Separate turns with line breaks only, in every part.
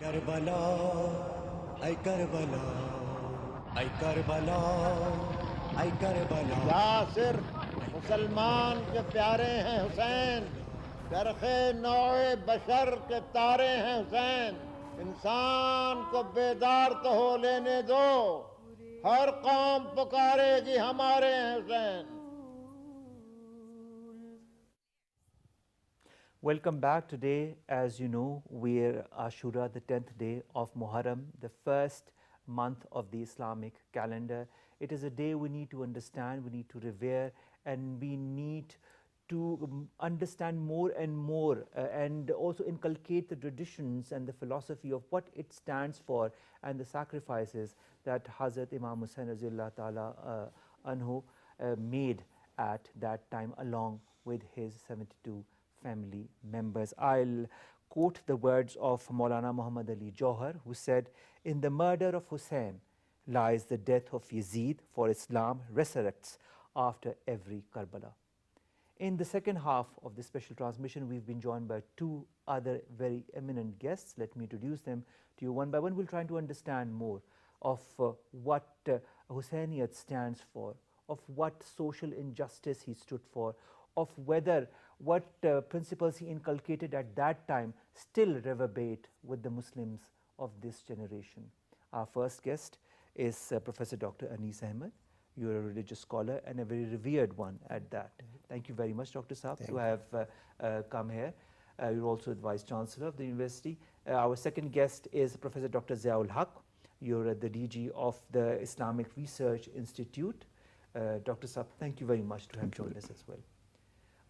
Karbala, ay Karbala, ay Karbala, ay Karbala.
Yasir मुसलमान के प्यारे हैं हुसैन, चरखे नौए बशर के तारे हैं हुसैन। इंसान को बेदार तो हो लेने दो, हर कौम पुकारेगी हमारे हैं Hussain.
Welcome back. Today, as you know, we're Ashura, the 10th day of Moharram, the first month of the Islamic calendar. It is a day we need to understand, we need to revere, and we need to understand more and more and also inculcate the traditions and the philosophy of what it stands for and the sacrifices that Hazrat Imam Hussain Raziyallahu Ta'ala Anhu made at that time along with his 72 family members. I'll quote the words of Maulana Muhammad Ali Jauhar, who said, "In the murder of Hussein lies the death of Yazid, for Islam resurrects after every Karbala." In the second half of this special transmission, we've been joined by two other very eminent guests. Let me introduce them to you one by one. We'll try to understand more of what Hussainiyat stands for, of what social injustice he stood for, of whether what principles he inculcated at that time still reverberate with the Muslims of this generation. Our first guest is Professor Dr. Anis Ahmad. You're a religious scholar and a very revered one at that. Thank you very much, Dr. Saab, to have come here. You're also the Vice Chancellor of the University. Our second guest is Professor Dr. Ziaul Haq. You're the DG of the Islamic Research Institute. Dr. Saab, thank you very much to have joined us as well.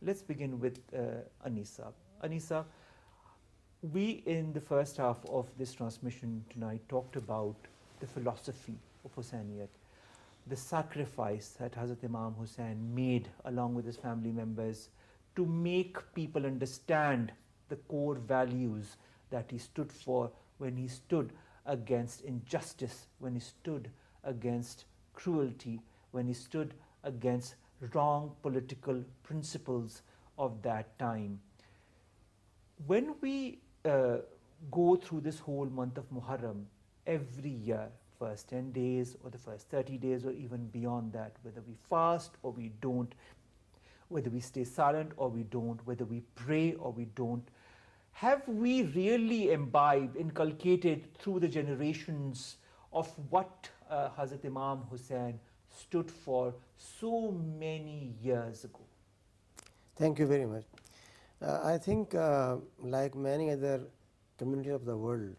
Let's begin with Anisa. Anisa, we in the first half of this transmission tonight talked about the philosophy of Hussainiyat, the sacrifice that Hazrat Imam Hussain made along with his family members to make people understand the core values that he stood for when he stood against injustice, when he stood against cruelty, when he stood against wrong political principles of that time. When we go through this whole month of Muharram every year, first 10 days or the first 30 days or even beyond that, whether we fast or we don't, whether we stay silent or we don't, whether we pray or we don't, have we really imbibed, inculcated through the generations of what Hazrat Imam Hussain stood for so many years ago?
Thank you very much. I think like many other communities of the world,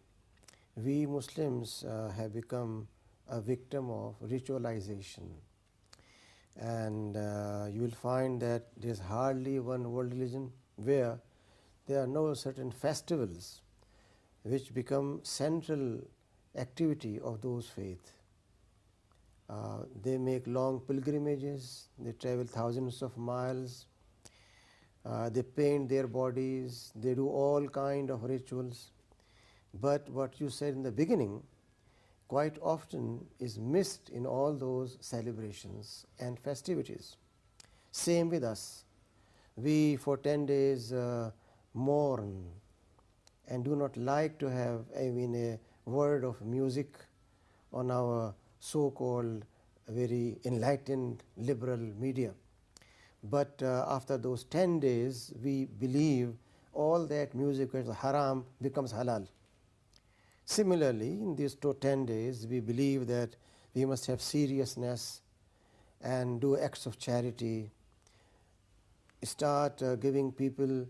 we Muslims have become a victim of ritualization, and you will find that there is hardly one world religion where there are no certain festivals which become central activity of those faiths. They make long pilgrimages, they travel thousands of miles, they paint their bodies, they do all kind of rituals. But what you said in the beginning quite often is missed in all those celebrations and festivities. Same with us. We for 10 days mourn and do not like to have a word of music on our so-called very enlightened liberal media. But after those 10 days, we believe all that music which is haram becomes halal. Similarly, in these 10 days, we believe that we must have seriousness and do acts of charity, start giving people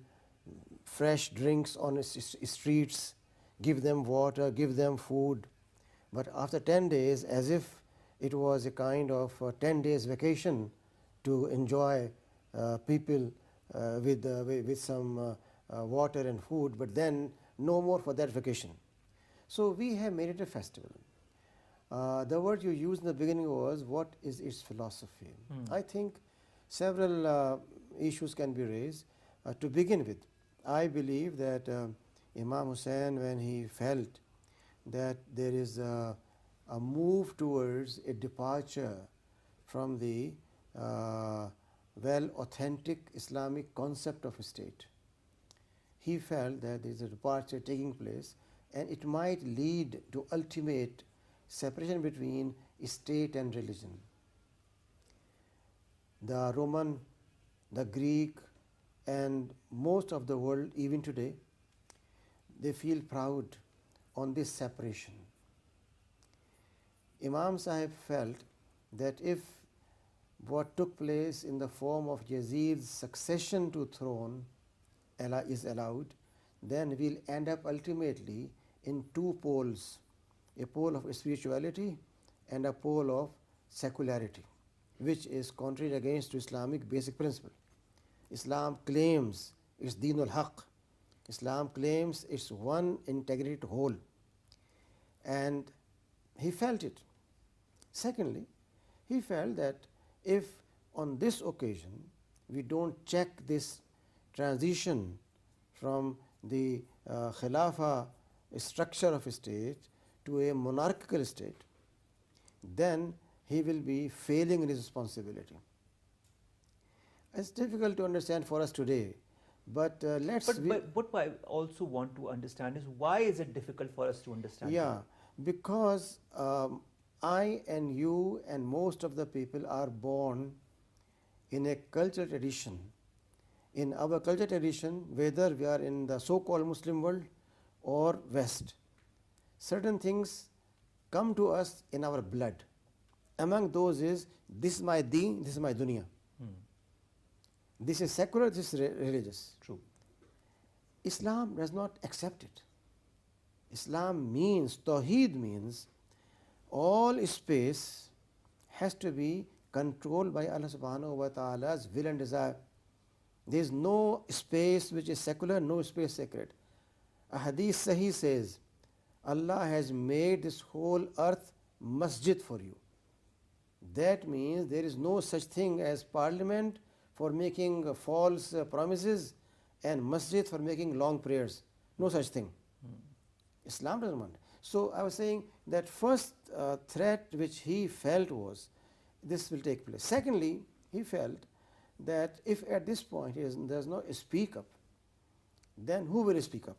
fresh drinks on streets, give them water, give them food. But after 10 days, as if it was a kind of 10 days vacation to enjoy people with some water and food, but then no more for that vacation. So we have made it a festival. The word you used in the beginning was, what is its philosophy? I think several issues can be raised. To begin with, I believe that Imam Hussain, when he felt that there is a move towards a departure from the well authentic Islamic concept of a state, he felt that there is a departure taking place, and it might lead to ultimate separation between state and religion. The Roman, the Greek, and most of the world even today, they feel proud on this separation. Imam Sahib felt that if what took place in the form of Yazid's succession to throne is allowed, then we'll end up ultimately in two poles, a pole of spirituality and a pole of secularity, which is contrary against Islamic basic principle. Islam claims its Deenul Haq. Islam claims its one integrated whole, and he felt it. Secondly, he felt that if on this occasion we don't check this transition from the Khilafah structure of a state to a monarchical state, then he will be failing in his responsibility. It's difficult to understand for us today, but
what I also want to understand is, why is it difficult for us to understand?
Yeah, because I and you and most of the people are born in a cultural tradition. In our cultural tradition, whether we are in the so-called Muslim world or West, certain things come to us in our blood. Among those is, this is my deen, this is my dunya. This is secular, this is religious.
True.
Islam does not accept it. Islam means, Tawheed means, all space has to be controlled by Allah subhanahu wa ta'ala's will and desire. There is no space which is secular, no space sacred. A hadith sahih says, Allah has made this whole earth masjid for you. That means there is no such thing as parliament for making false promises and masjid for making long prayers. No such thing. Islam doesn't want. So I was saying that first threat which he felt was, this will take place. Secondly, he felt that if at this point there is no speak up, then who will speak up?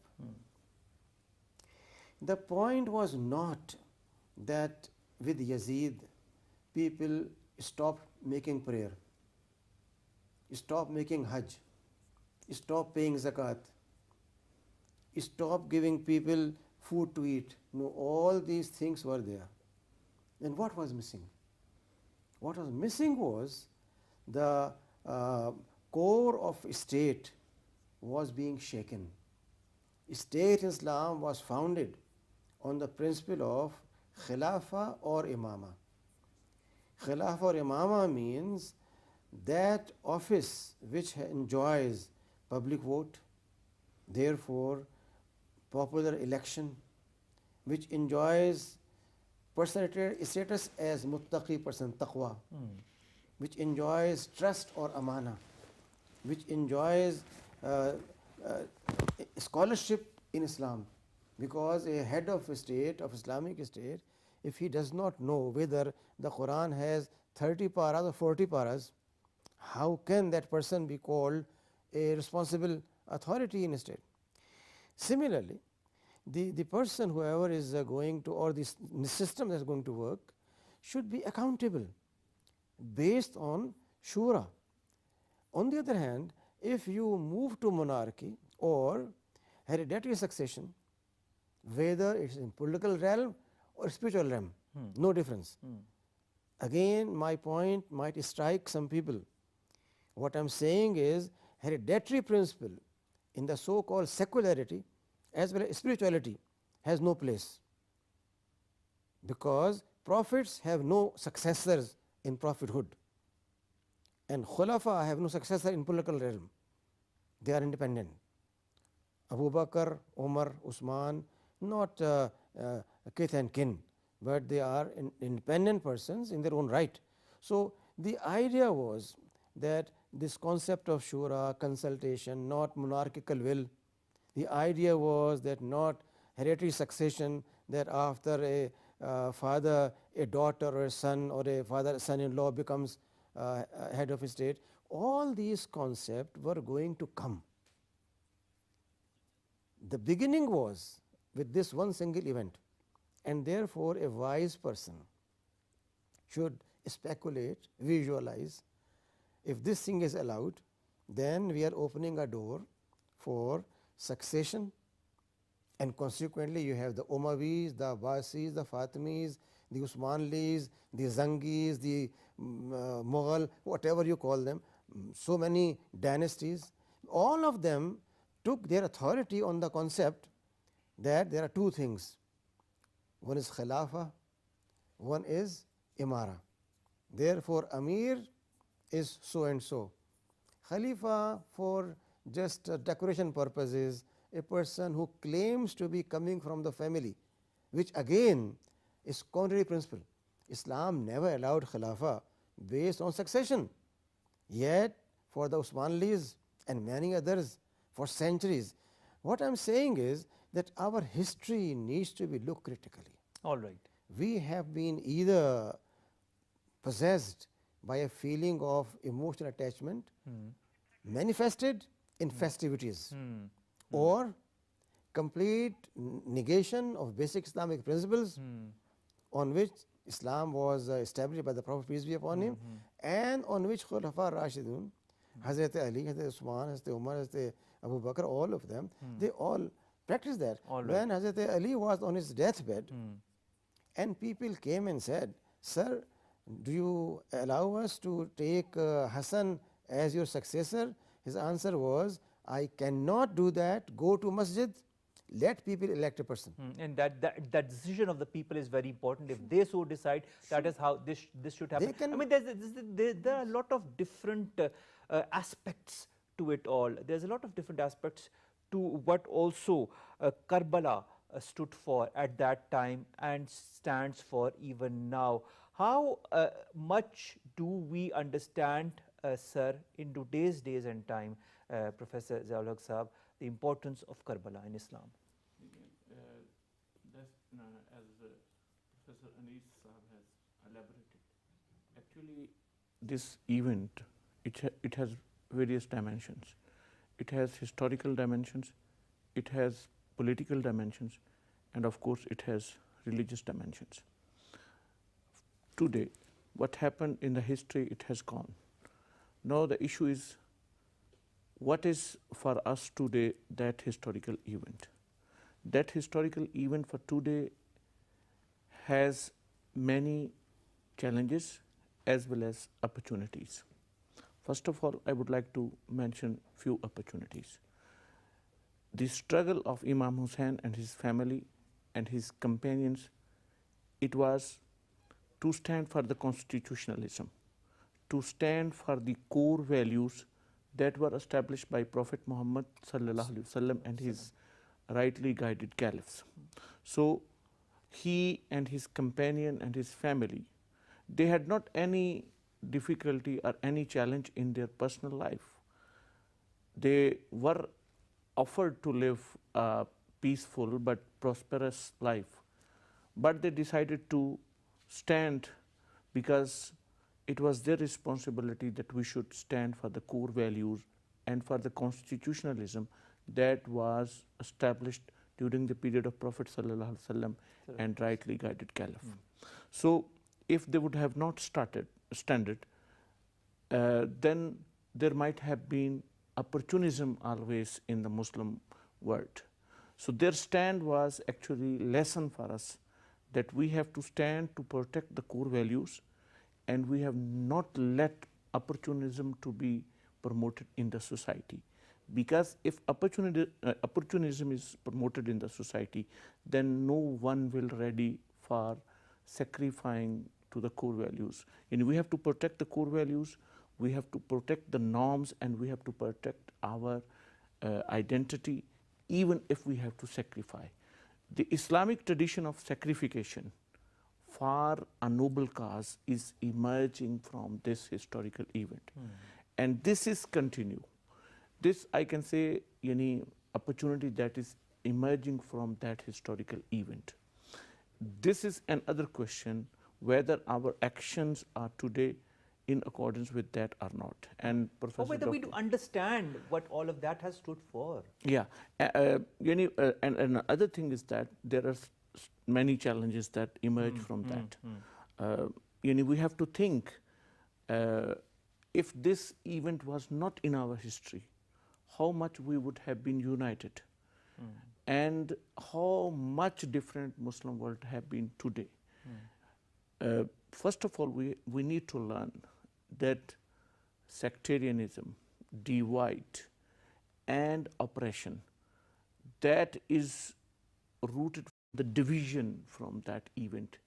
The point was not that with Yazid people stopped making prayer, stop making Hajj, stop paying zakat, stop giving people food to eat. No, all these things were there. Then what was missing? What was missing was the core of state was being shaken. State Islam was founded on the principle of Khilafah or Imama. Khilafah or Imama means that office which enjoys public vote, therefore popular election, which enjoys personal status as muttaqi person, taqwa, which enjoys trust or amana, which enjoys scholarship in Islam. Because a head of a state, of Islamic state, if he does not know whether the Quran has 30 paras or 40 paras, how can that person be called a responsible authority in a state? Similarly, the person, whoever is going to, or this system that is going to work, should be accountable based on shura. On the other hand, if you move to monarchy or hereditary succession, whether it is in political realm or spiritual realm, no difference. Again, my point might strike some people. What I am saying is, hereditary principle in the so-called secularity as well as spirituality has no place, because prophets have no successors in prophethood and khulafa have no successor in political realm. They are independent. Abu Bakr, Umar, Usman, not kith and kin, but they are independent persons in their own right. So the idea was that this concept of shura, consultation, not monarchical will, the idea was that not hereditary succession, that after a father, a daughter or a son, or a father, son-in-law becomes head of a state. All these concepts were going to come. The beginning was with this one single event, and therefore a wise person should speculate, visualize. If this thing is allowed, then we are opening a door for succession, and consequently you have the Umayyads, the Abbasis, the Fatimis, the Usmanlis, the Zangis, the Mughal, whatever you call them, so many dynasties. All of them took their authority on the concept that there are two things, one is Khilafah, one is Imara. Therefore, Amir is so and so, Khalifa for just decoration purposes, a person who claims to be coming from the family, which again is contrary principle. Islam never allowed Khilafah based on succession, yet for the Usmanlis and many others for centuries. What I am saying is that our history needs to be looked critically.
All right.
We have been either possessed by a feeling of emotional attachment manifested in festivities, or complete negation of basic Islamic principles on which Islam was established by the Prophet, peace be upon him, and on which Khulafa Rashidun, Hazrat Ali, Hazrat Usman, Hazrat Umar, Hazrat Abu Bakr, all of them, they all practiced that. When Hazrat Ali was on his deathbed, and people came and said, "Sir, do you allow us to take Hassan as your successor?" His answer was, "I cannot do that, go to masjid, let people elect a person."
And that decision of the people is very important. If they so decide, that is how this should happen. I mean, there are a lot of different aspects to it all. There's a lot of different aspects to what also Karbala stood for at that time and stands for even now. How much do we understand, sir, in today's days and time, Professor Ziaul Haq Sahab, the importance of Karbala in Islam?
As Professor Anis Sahab has elaborated, actually this event, it has various dimensions. It has historical dimensions, it has political dimensions, and of course it has religious dimensions. Today, what happened in the history, it has gone. Now the issue is, what is for us today that historical event? That historical event for today has many challenges as well as opportunities. First of all, I would like to mention few opportunities. The struggle of Imam Hussain and his family and his companions, it was to stand for the constitutionalism, to stand for the core values that were established by Prophet Muhammad sallallahu alaihi wasallam and his rightly guided caliphs. So he and his companion and his family, they had not any difficulty or any challenge in their personal life. They were offered to live a peaceful but prosperous life, but they decided to stand because it was their responsibility that we should stand for the core values and for the constitutionalism that was established during the period of Prophet sallallahu alaihi wasallam and rightly guided caliph. So if they would have not standed, then there might have been opportunism always in the Muslim world. So their stand was actually lesson for us that we have to stand to protect the core values, and we have not let opportunism to be promoted in the society. Because if opportunism is promoted in the society, then no one will ready for sacrificing to the core values. And we have to protect the core values, we have to protect the norms, and we have to protect our identity, even if we have to sacrifice. The Islamic tradition of sacrification for a noble cause is emerging from this historical event. And this is continue. This, I can say, any opportunity that is emerging from that historical event. This is another question, whether our actions are today in accordance with that or not. And
Or
Professor
whether we
Dr.
do understand what all of that has stood for.
Yeah, and another thing is that there are many challenges that emerge from that. We have to think, if this event was not in our history, how much we would have been united, and how much different Muslim world have been today. First of all, we need to learn that sectarianism, divide, and oppression, that is rooted the division from that event.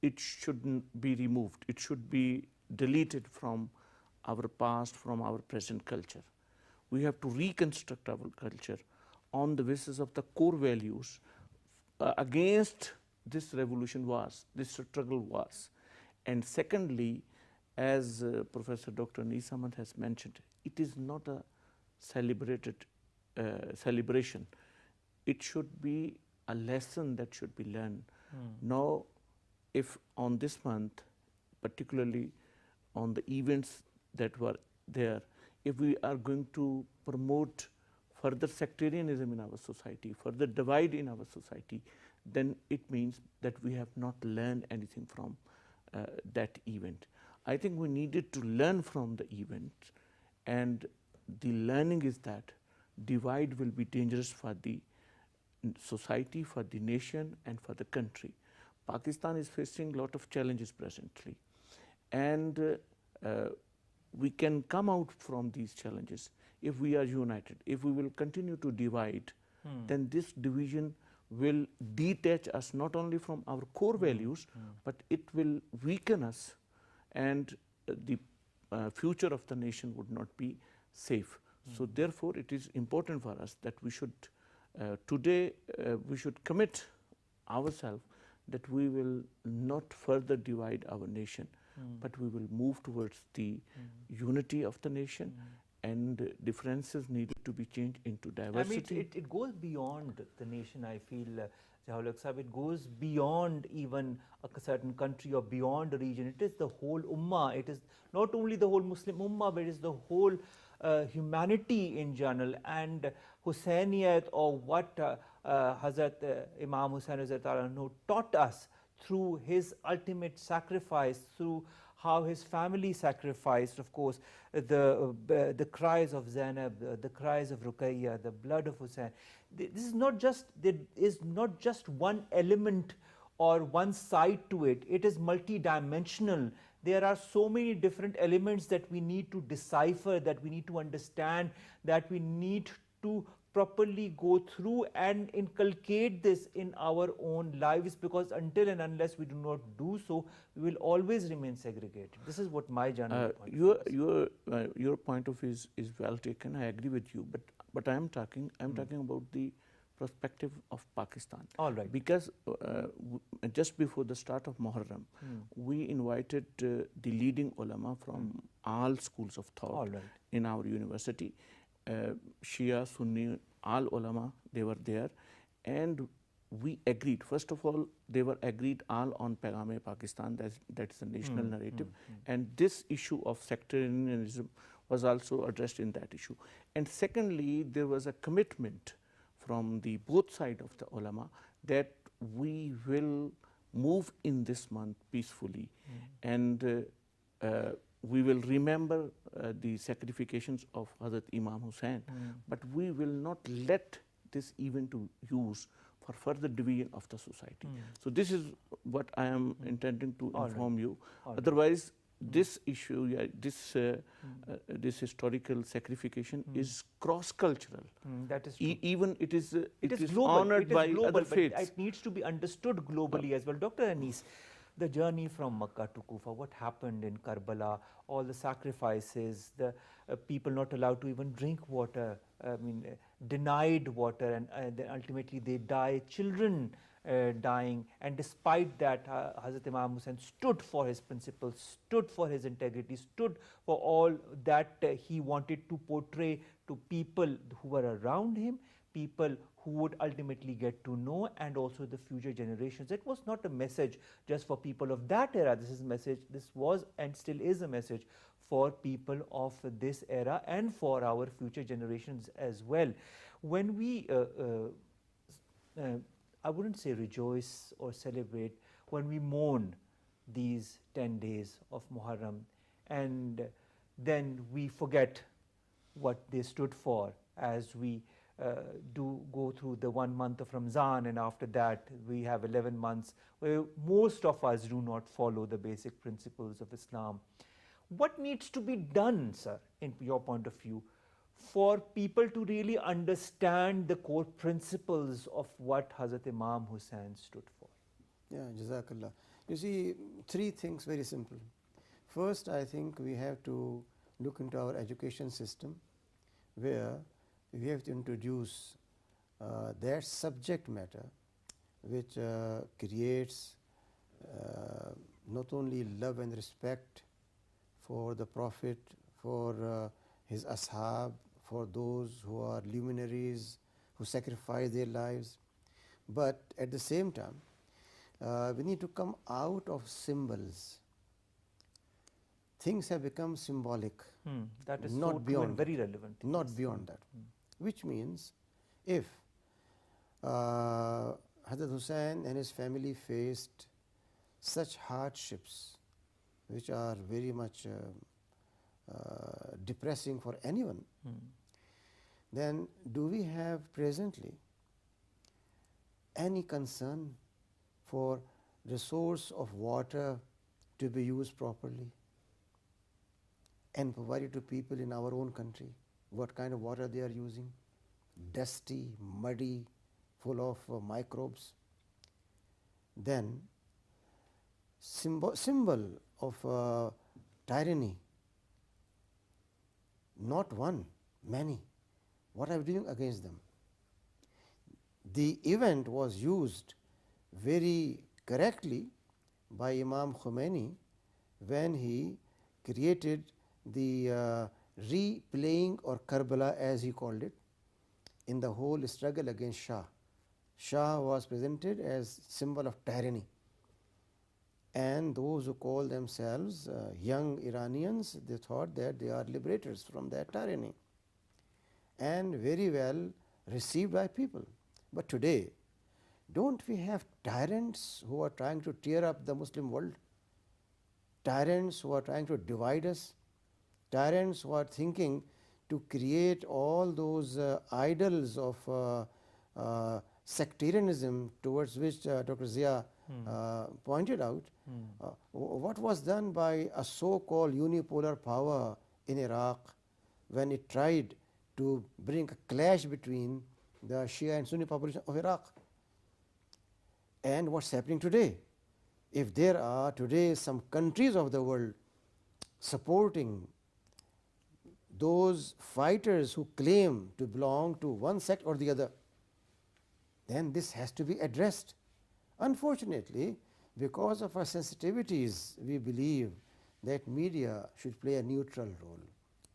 It shouldn't be removed. It should be deleted from our past, from our present culture. We have to reconstruct our culture on the basis of the core values against this revolution was, this struggle was. And secondly, as Professor Dr. Ahmad has mentioned, it is not a celebrated celebration. It should be a lesson that should be learned. Now, if on this month, particularly on the events that were there, if we are going to promote further sectarianism in our society, further divide in our society, then it means that we have not learned anything from that event. I think we needed to learn from the event, and the learning is that divide will be dangerous for the society, for the nation, and for the country. Pakistan is facing a lot of challenges presently, and we can come out from these challenges if we are united. If we will continue to divide, then this division will detach us not only from our core values, but it will weaken us, and the future of the nation would not be safe. So therefore, it is important for us that we should today we should commit ourselves that we will not further divide our nation, but we will move towards the unity of the nation, and differences needed to be changed into diversity.
I mean, it goes beyond the nation, I feel, Zahulak Sahib. It goes beyond even a certain country or beyond a region. It is the whole ummah. It is not only the whole Muslim ummah, but it is the whole humanity in general. And Hussainiyat, or what Hazrat Imam Hussain taught us through his ultimate sacrifice, through how his family sacrificed, of course, the cries of Zainab, the cries of Ruqayya, the blood of Hussain. This is not just, there is not just one element or one side to it. It is multidimensional. There are so many different elements that we need to decipher, that we need to understand, that we need to properly go through and inculcate this in our own lives, because until and unless we do not do so, we will always remain segregated. This is what my general point is.
Your point of view is well taken. I agree with you, but I am talking about the perspective of Pakistan.
All right.
Because just before the start of Moharram, we invited the leading ulama from all schools of thought in our university. Shia, Sunni, all ulama, they were there, and we agreed. First of all, they were agreed all on Paigam-e-Pakistan, that is the national narrative, and this issue of sectarianism was also addressed in that issue. And secondly, there was a commitment from the both sides of the ulama that we will move in this month peacefully, and we will remember the sacrifications of Hazrat Imam Hussain, but we will not let this event to use for further division of the society. So this is what I am intending to inform you. Otherwise, this issue, this historical sacrification is cross-cultural.
That is true.
Even it is
global.
honored by
global,
other
but
faiths.
it needs to be understood globally as well. Dr. Anis, the journey from Makkah to Kufa, what happened in Karbala, all the sacrifices, the people not allowed to even drink water, denied water, and then ultimately they die, children dying, and despite that, Hazrat Imam Hussain stood for his principles, stood for his integrity, stood for all that he wanted to portray to people who were around him, people who would ultimately get to know, and also the future generations. It was not a message just for people of that era. This was and still is a message for people of this era and for our future generations as well. When we I wouldn't say rejoice or celebrate, when we mourn these 10 days of Muharram, and then we forget what they stood for, as we do go through the 1 month of Ramzan, and after that we have 11 months where most of us do not follow the basic principles of Islam. What needs to be done, sir, in your point of view, for people to really understand the core principles of what Hazrat Imam Hussain stood for?
Yeah, Jazakallah. You see, three things very simple. First, I think we have to look into our education system, where we have to introduce that subject matter which creates not only love and respect for the Prophet, for his ashab, for those who are luminaries who sacrifice their lives, but at the same time we need to come out of symbols. Things have become symbolic.
That is
not
so true
beyond
and very relevant.
Not beyond that. Which means if Hazrat Hussain and his family faced such hardships which are very much depressing for anyone, then do we have presently any concern for resource of water to be used properly and provided to people in our own country? What kind of water they are using? Dusty, muddy, full of microbes. Then symbol of tyranny, not one, many. What are we doing against them? The event was used very correctly by Imam Khomeini when he created the replaying, or Karbala as he called it, in the whole struggle against Shah. Shah was presented as symbol of tyranny, and those who call themselves young Iranians, they thought that they are liberators from that tyranny, and very well received by people. But today, don't we have tyrants who are trying to tear up the Muslim world? Tyrants who are trying to divide us? Tyrants who are thinking to create all those idols of sectarianism towards which Dr. Zia pointed out. What was done by a so-called unipolar power in Iraq when it tried to bring a clash between the Shia and Sunni population of Iraq? And what's happening today? If there are today some countries of the world supporting those fighters who claim to belong to one sect or the other, then this has to be addressed. Unfortunately, because of our sensitivities, we believe that media should play a neutral role.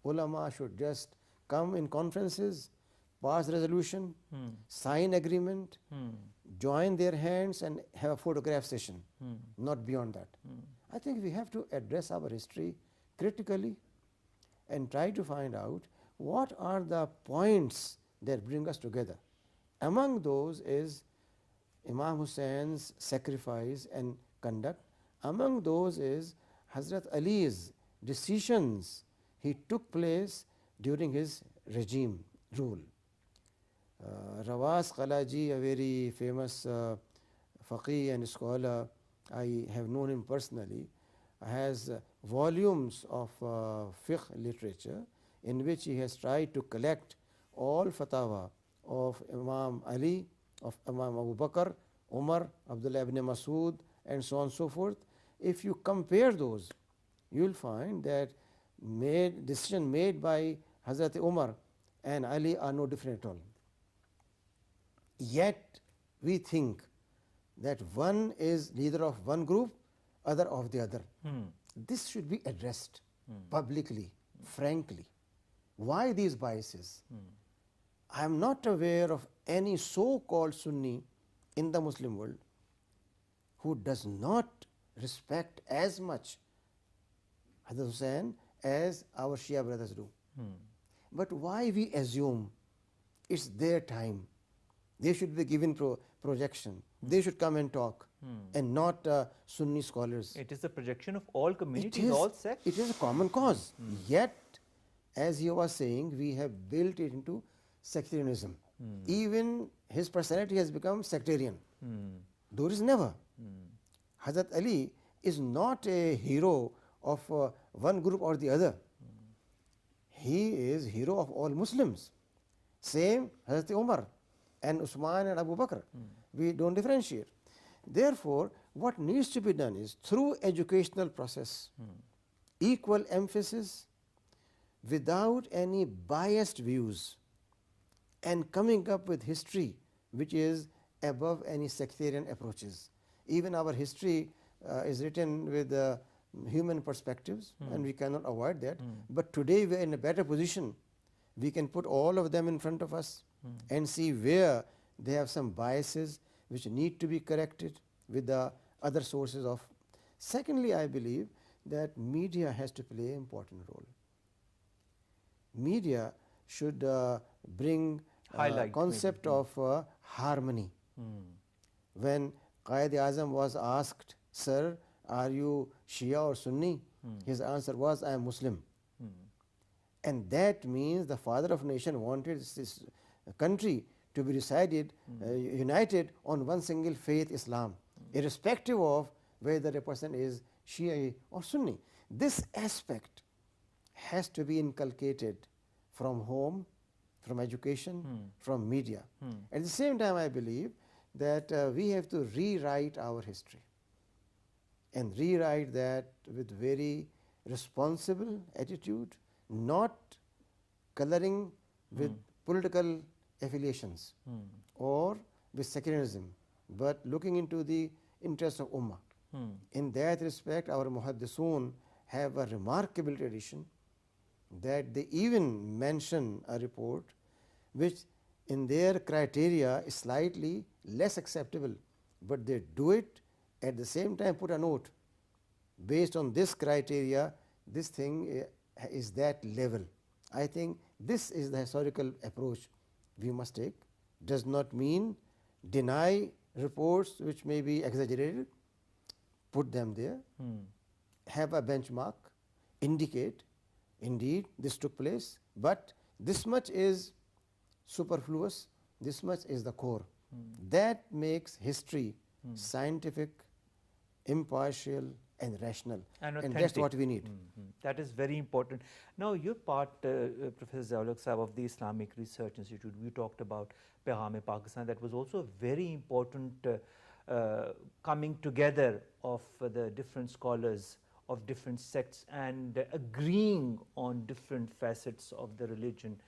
Ulama should just come in conferences, pass resolution, sign agreement, join their hands and have a photograph session, not beyond that. I think we have to address our history critically and try to find out what are the points that bring us together. Among those is Imam Hussein's sacrifice and conduct. Among those is Hazrat Ali's decisions he took place during his regime rule. Rawaz Qalaji, a very famous faqih and scholar, I have known him personally, has volumes of fiqh literature in which he has tried to collect all fatwa of Imam Ali, of Imam Abu Bakr, Umar, Abdullah ibn Masud, and so on and so forth. If you compare those, you will find that decision made by Hazrat Umar and Ali are no different at all. Yet we think that one is leader of one group, other of the other. This should be addressed publicly, frankly. Why these biases? I am not aware of any so-called Sunni in the Muslim world who does not respect as much Hazrat Hussain as our Shia brothers do. But why we assume it's their time? They should be given projection. They should come and talk, and not Sunni scholars.
It is the projection of all
It
communities,
is,
all sects.
it is a common cause. Yet, as he was saying, we have built it into sectarianism. Even his personality has become sectarian. Though it is never. Hazrat Ali is not a hero of one group or the other. He is hero of all Muslims. Same Hazrat Umar and Usman and Abu Bakr. We don't differentiate. Therefore, what needs to be done is through educational process, equal emphasis, without any biased views, and coming up with history which is above any sectarian approaches. Even our history is written with human perspectives, and we cannot avoid that. But today we are in a better position. We can put all of them in front of us and see where they have some biases which need to be corrected with the other sources of. Secondly, I believe that media has to play an important role. Media should bring
Highlight
concept of harmony. When Qaid-e-Azam was asked, "Sir, are you Shia or Sunni?" His answer was, "I am Muslim." And that means the father of nation wanted this country to be united on one single faith, Islam, irrespective of whether a person is Shia or Sunni. This aspect has to be inculcated from home, from education, from media. At the same time, I believe that we have to rewrite our history, and rewrite that with very responsible attitude, not coloring with political affiliations or with secularism, but looking into the interests of Ummah. In that respect, our Muhaddisun have a remarkable tradition that they even mention a report which in their criteria is slightly less acceptable, but they do it at the same time put a note. Based on this criteria, this thing is that level. I think this is the historical approach we must take. Does not mean deny reports which may be exaggerated, put them there, have a benchmark, indicate indeed this took place, but this much is superfluous, this much is the core. That makes history scientific, impartial and rational, and that's what we need.
That is very important. Now, you're part, Professor Zaulak Sahab, of the Islamic Research Institute. We talked about Peham-e-Pakistan. That was also a very important coming together of the different scholars of different sects and agreeing on different facets of the religion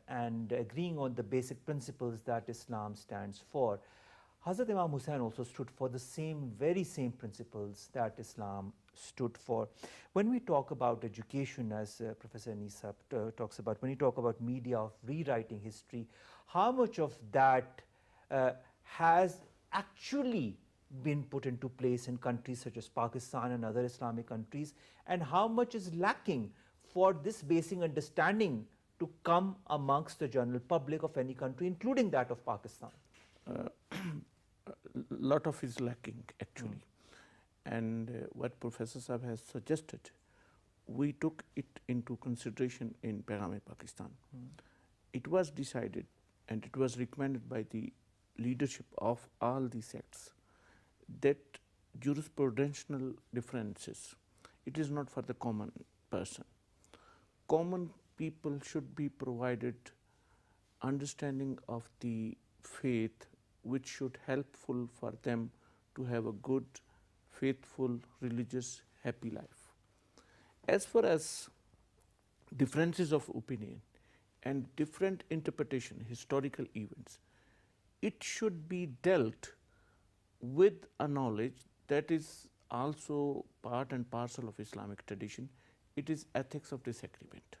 and agreeing on the basic principles that Islam stands for. Hazrat Imam Hussain also stood for the very same principles that Islam stood for. When we talk about education, as Professor Nisa talks about, when you talk about media, of rewriting history, how much of that has actually been put into place in countries such as Pakistan and other Islamic countries, and how much is lacking for this basic understanding to come amongst the general public of any country, including that of Pakistan?
Lot of is lacking actually, and what Professor Saab has suggested, we took it into consideration in Peham-e-Pakistan. It was decided and it was recommended by the leadership of all the sects that jurisprudential differences, it is not for the common person. Common people should be provided understanding of the faith which should helpful for them to have a good, faithful, religious, happy life. As far as differences of opinion and different interpretation, historical events, it should be dealt with a knowledge that is also part and parcel of Islamic tradition. It is ethics of disagreement.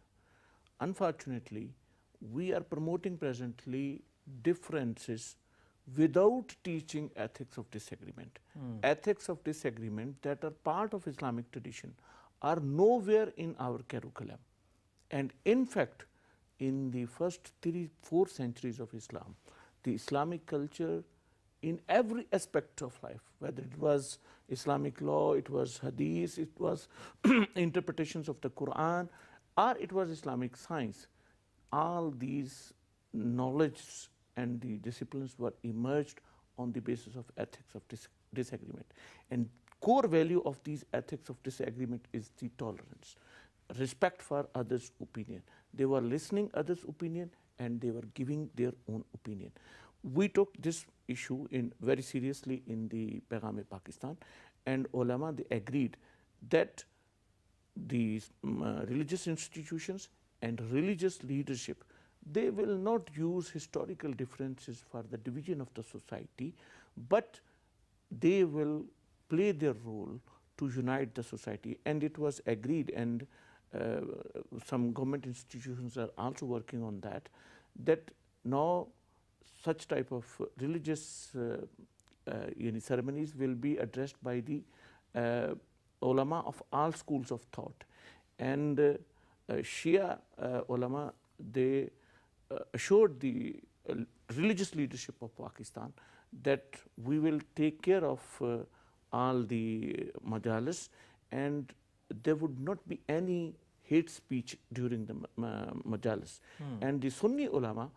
Unfortunately, we are promoting presently differences without teaching ethics of disagreement. Ethics of disagreement that are part of Islamic tradition are nowhere in our curriculum. And in fact, in the first 3-4 centuries of Islam, the Islamic culture in every aspect of life, whether it was Islamic law, it was hadith, it was interpretations of the Quran, or it was Islamic science, all these knowledge and the disciplines were emerged on the basis of ethics of disagreement. And core value of these ethics of disagreement is the tolerance, respect for others' opinion. They were listening others' opinion and they were giving their own opinion. We took this issue in very seriously in the Paigam-e-Pakistan, and ulama they agreed that these religious institutions and religious leadership, they will not use historical differences for the division of the society, but they will play their role to unite the society. And it was agreed, and some government institutions are also working on that, that now such type of religious ceremonies will be addressed by the ulama of all schools of thought. And Shia ulama, they assured the religious leadership of Pakistan that we will take care of all the majalis, and there would not be any hate speech during the majalis. And the Sunni ulama,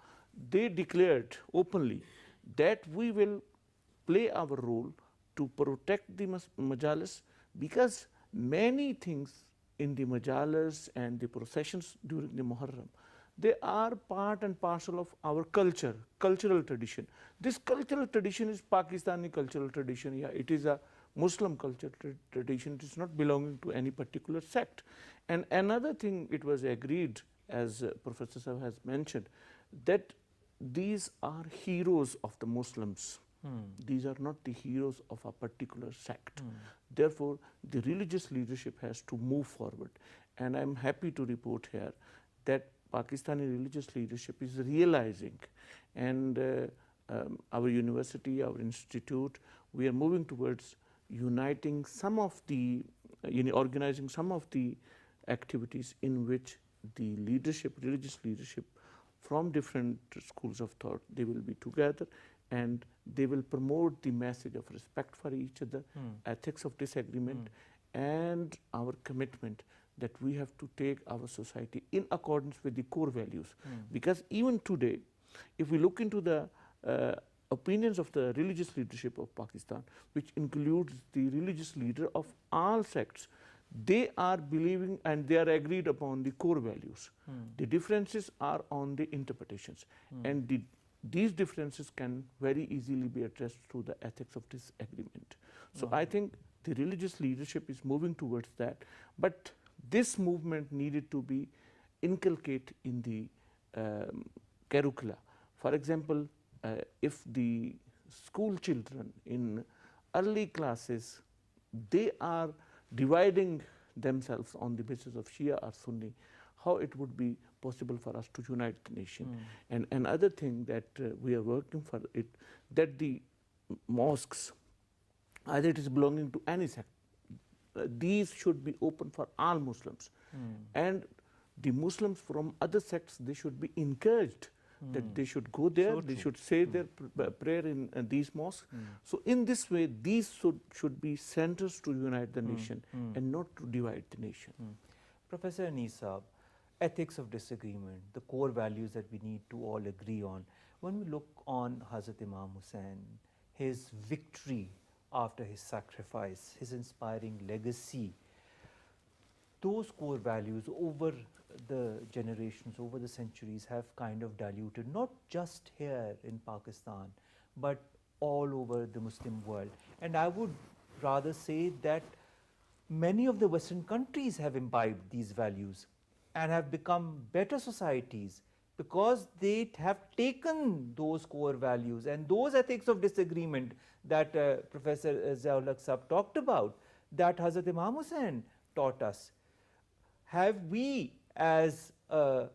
they declared openly that we will play our role to protect the majalis, because many things in the majalis and the processions during the Moharram, they are part and parcel of our culture, cultural tradition. This cultural tradition is Pakistani cultural tradition. Yeah, it is a Muslim culture tradition. It is not belonging to any particular sect. And another thing, it was agreed, as Professor Sahab has mentioned, that these are heroes of the Muslims. These are not the heroes of a particular sect. Therefore, the religious leadership has to move forward. And I'm happy to report here that Pakistani religious leadership is realizing, and our university, our institute, we are moving towards uniting some of the, organizing some of the activities in which the leadership, religious leadership from different schools of thought, they will be together and they will promote the message of respect for each other, ethics of disagreement, and our commitment that we have to take our society in accordance with the core values. Because even today, if we look into the opinions of the religious leadership of Pakistan, which includes the religious leader of all sects, they are believing and they are agreed upon the core values. The differences are on the interpretations, and these differences can very easily be addressed through the ethics of disagreement. So I think the religious leadership is moving towards that, but this movement needed to be inculcated in the curricula. For example, if the school children in early classes, they are dividing themselves on the basis of Shia or Sunni, how it would be possible for us to unite the nation. And another thing that we are working for it, that the mosques, either it is belonging to any sect, these should be open for all Muslims. And the Muslims from other sects, they should be encouraged that they should go there, so they should say their prayer in these mosques. So in this way, these should be centers to unite the nation and not to divide the nation.
Professor Nisab, ethics of disagreement, the core values that we need to all agree on. When we look on Hazrat Imam Hussain, his victory after his sacrifice, his inspiring legacy, those core values over the generations, over the centuries have kind of diluted, not just here in Pakistan, but all over the Muslim world. And I would rather say that many of the Western countries have imbibed these values and have become better societies because they have taken those core values and those ethics of disagreement that Professor Ziaul-Haq Sahab talked about, that Hazrat Imam Hussain taught us. Have we as a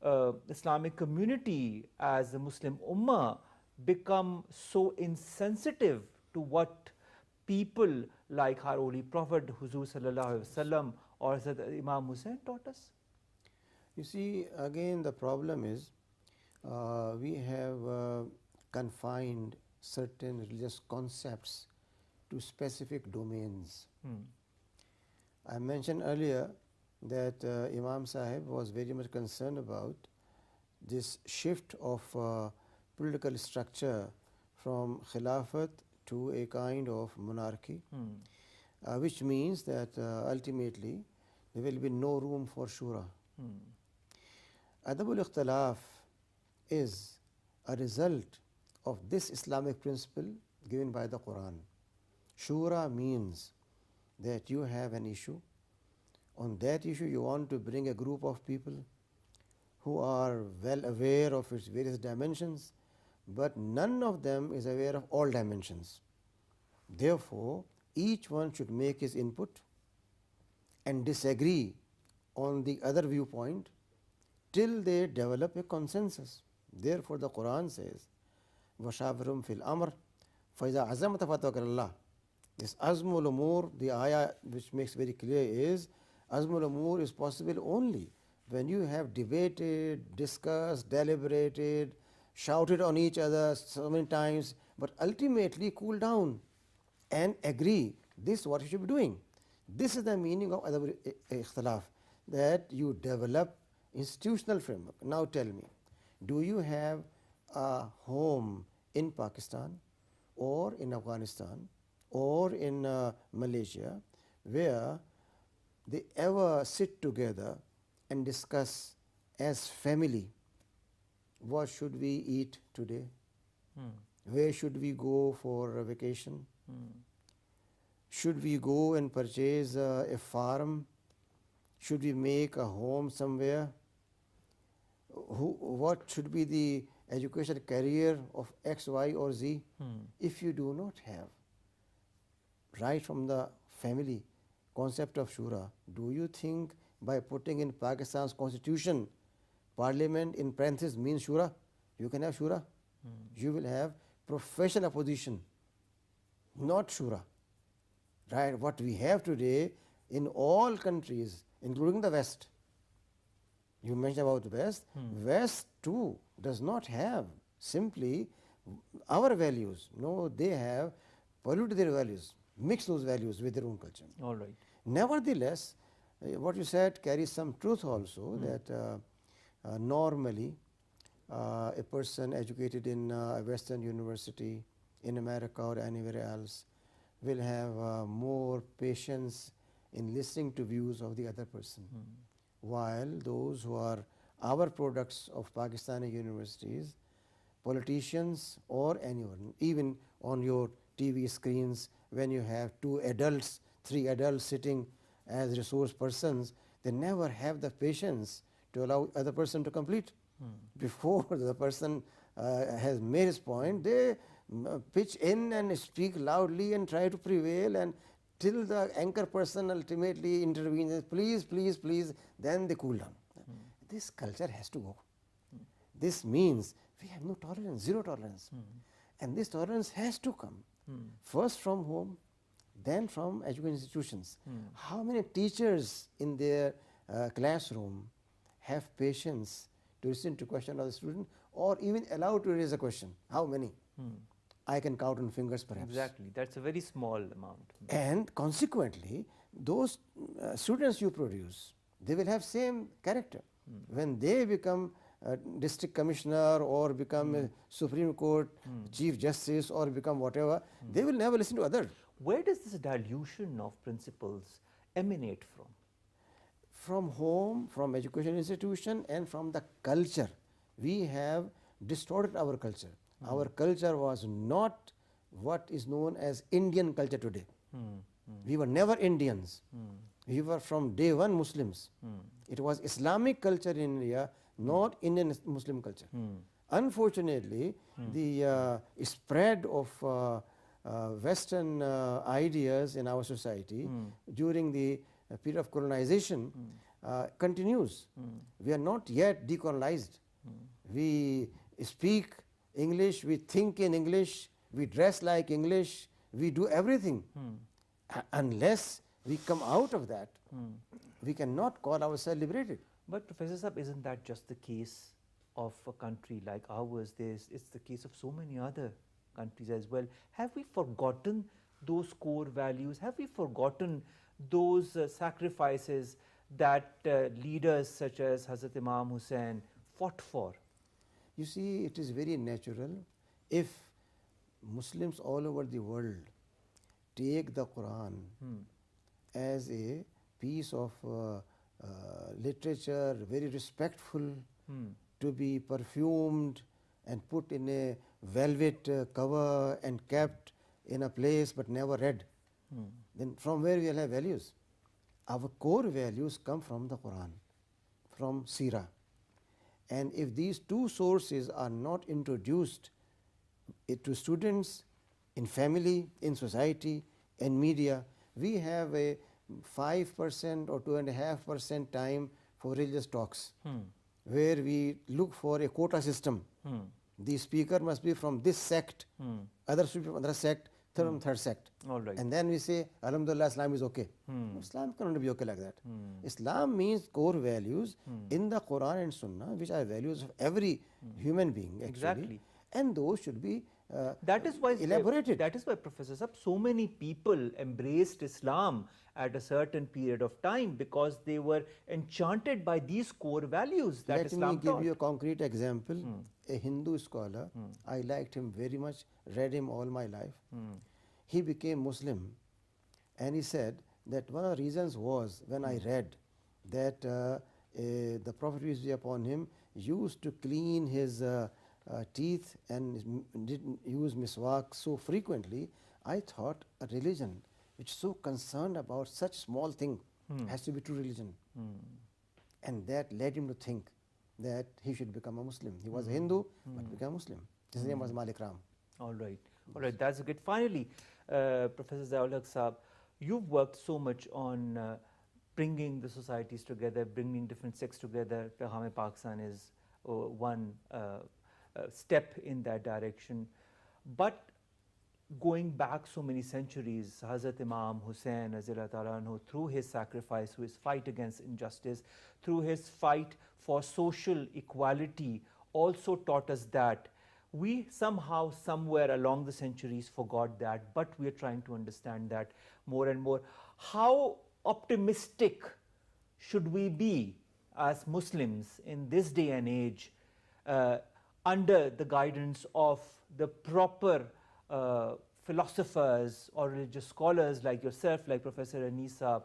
Islamic community as the Muslim Ummah become so insensitive to what people like our holy Prophet Huzur Sallallahu Alaihi Wasallam or Hazrat Imam Hussain taught us?
You see, again the problem is we have confined certain religious concepts to specific domains. I mentioned earlier that Imam Sahib was very much concerned about this shift of political structure from Khilafat to a kind of monarchy, which means that ultimately there will be no room for shura. Adabul Ikhtilaf is a result of this Islamic principle given by the Quran. Shura means that you have an issue. On that issue you want to bring a group of people who are well aware of its various dimensions, but none of them is aware of all dimensions. Therefore, each one should make his input and disagree on the other viewpoint till they develop a consensus. Therefore, the Quran says, وَشَاوِرْهُمْ فِي الْأَمْرِ فَإِذَا عَزَمْتَ فَتَوَكَّلْ عَلَى اللَّهِ. This Azmul Umur, the ayah which makes very clear is, Azmul Umur is possible only when you have debated, discussed, deliberated, shouted on each other so many times, but ultimately cool down and agree this is what you should be doing. This is the meaning of Adab Ikhtilaf, that you develop institutional framework. Now tell me, do you have a home in Pakistan or in Afghanistan or in Malaysia where they ever sit together and discuss as family, what should we eat today? Where should we go for a vacation? Should we go and purchase a farm? Should we make a home somewhere? What should be the education career of X, Y or Z? If you do not have right from the family concept of shura, do you think by putting in Pakistan's constitution parliament in parentheses means shura? You can have shura. You will have professional opposition, not shura. Right? What we have today in all countries, including the West, you mentioned about the West, West too does not have simply our values. No, they have polluted their values, mixed those values with their own culture.
All right.
Nevertheless, what you said carries some truth also, that normally a person educated in a Western university in America or anywhere else will have more patience in listening to views of the other person. While those who are our products of Pakistani universities, politicians or anyone, even on your TV screens, when you have 2 adults, 3 adults sitting as resource persons, they never have the patience to allow other person to complete. Before the person has made his point, they pitch in and speak loudly and try to prevail, and till the anchor person ultimately intervenes, please, please, please, then they cool down. This culture has to go. This means we have no tolerance, zero tolerance. And this tolerance has to come first from home, then from education institutions. How many teachers in their classroom have patience to listen to question of the student or even allowed to raise a question? How many? I can count on fingers perhaps.
Exactly, that's a very small amount.
And consequently, those students you produce, they will have same character. When they become a district commissioner or become a Supreme Court Chief Justice or become whatever, they will never listen to others.
Where does this dilution of principles emanate from?
From home, from education institution and from the culture. We have distorted our culture. Our culture was not what is known as Indian culture today. We were never Indians. We were from day one Muslims. It was Islamic culture in India, not Indian Muslim culture. Unfortunately, the spread of Western ideas in our society during the period of colonization continues. We are not yet decolonized. We speak English, we think in English, we dress like English, we do everything. Unless we come out of that, we cannot call ourselves liberated.
But Professor Saab, isn't that just the case of a country like ours? It's the case of so many other countries as well. Have we forgotten those core values? Have we forgotten those sacrifices that leaders such as Hazrat Imam Hussain fought for?
You see, it is very natural if Muslims all over the world take the Quran as a piece of literature, very respectful, to be perfumed and put in a velvet cover and kept in a place but never read. Then from where we will have values? Our core values come from the Quran, from Sirah. And if these two sources are not introduced to students, in family, in society, and media, we have a 5% or 2.5% time for religious talks, where we look for a quota system. The speaker must be from this sect, others should be from another sect, third from third sect.
All right.
And then we say, Alhamdulillah, Islam is okay. No, Islam cannot be okay like that. Islam means core values in the Quran and Sunnah, which are values of every human being actually.
Exactly.
And those should be
That is why
elaborated.
That is why, Professor Saab, so many people embraced Islam at a certain period of time because they were enchanted by these core values that
Let
Islam
me give
taught.
you a concrete example. A Hindu scholar, I liked him very much, read him all my life. He became Muslim, and he said that one of the reasons was when I read that the Prophet, peace be upon him, used to clean his teeth and didn't use miswak so frequently. I thought a religion which is so concerned about such small thing has to be true religion. And that led him to think that he should become a Muslim. He was a Hindu but became a Muslim. His name was Malik Ram.
All right, that's good. Finally, Professor Ziaul Haq Saab, you've worked so much on bringing the societies together, bringing different sects together. Peham-e Pakistan is one step in that direction. But going back so many centuries, Hazrat Imam Hussain, through his sacrifice, through his fight against injustice, through his fight for social equality, also taught us that. We somehow, somewhere along the centuries forgot that, but we are trying to understand that more and more. How optimistic should we be as Muslims in this day and age under the guidance of the proper philosophers or religious scholars like yourself, like Professor Anisa,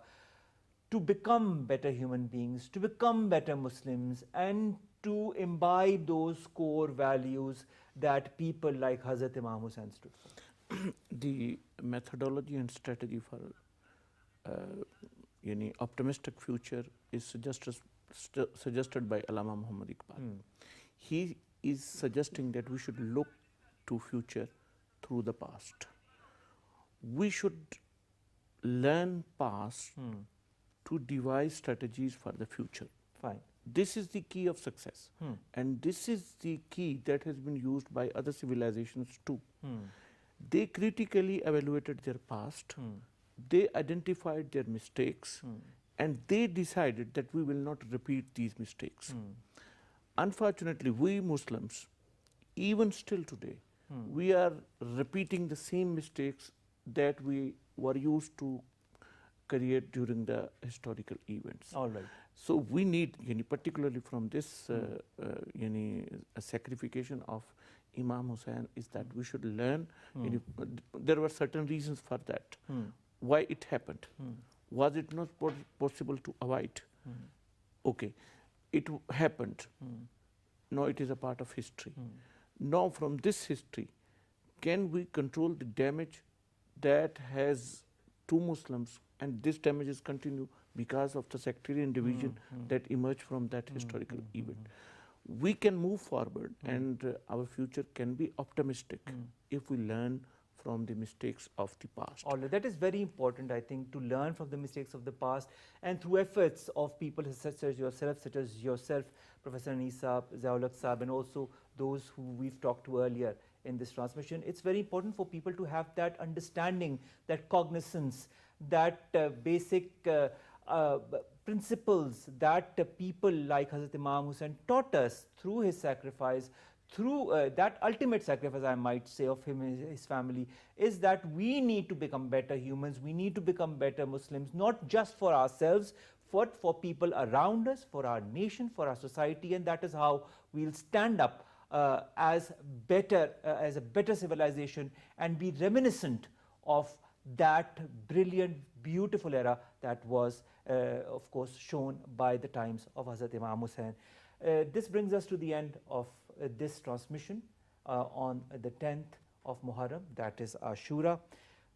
to become better human beings, to become better Muslims, and to imbibe those core values that people like Hazrat Imam Hussain stood for?
The methodology and strategy for optimistic future is suggested by Allama Muhammad Iqbal. He is suggesting that we should look to future through the past. We should learn past to devise strategies for the future.
Fine.
This is the key of success, and this is the key that has been used by other civilizations too. They critically evaluated their past, they identified their mistakes, and they decided that we will not repeat these mistakes. Unfortunately, we Muslims, even still today, we are repeating the same mistakes that we were used to create during the historical events.
All right.
So we need, particularly from this sacrification of Imam Hussain, is that we should learn. There were certain reasons for that. Why it happened? Was it not possible to avoid? Okay, it happened. Now it is a part of history. Now from this history, can we control the damage that has to Muslims, and this damages continue because of the sectarian division that emerged from that historical event? We can move forward and our future can be optimistic if we learn from the mistakes of the past.
All right. That is very important, I think, to learn from the mistakes of the past, and through efforts of people such as yourself, Professor Anisa, Zaulak Saab, and also those who we've talked to earlier in this transmission. It's very important for people to have that understanding, that cognizance, that basic principles that people like Hazrat Imam Hussain taught us through his sacrifice, through that ultimate sacrifice, I might say, of him and his family, is that we need to become better humans, we need to become better Muslims, not just for ourselves, but for people around us, for our nation, for our society, and that is how we'll stand up as a better civilization and be reminiscent of that brilliant, beautiful era that was, of course, shown by the times of Hazrat Imam Hussain. This brings us to the end of this transmission on the 10th of Muharram, that is Ashura.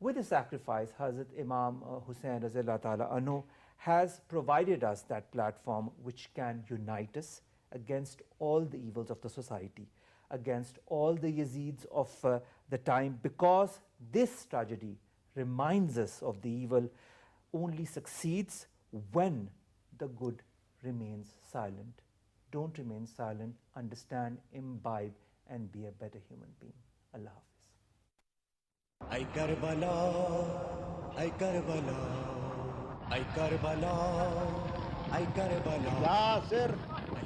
With the sacrifice, Hazrat Imam Hussain Raziyallahu Ta'ala Anhu has provided us that platform which can unite us against all the evils of the society, against all the Yazids of the time, because this tragedy reminds us of the evil only succeeds when the good remains silent. Don't remain silent, understand, imbibe, and be a better human being. Allah Hafiz.
Ay Karbala, ay Karbala, ay Karbala, ay Karbala.
Yasir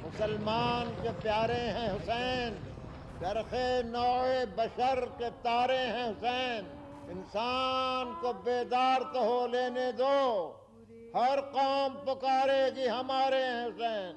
मुसलमान के प्यारे हैं हुसैन, चरखे नौए बशर के तारे हैं हुसैन, इंसान को बेदार तो हो लेने दो, हर कौम पुकारेगी हमारे हैं हुसैन।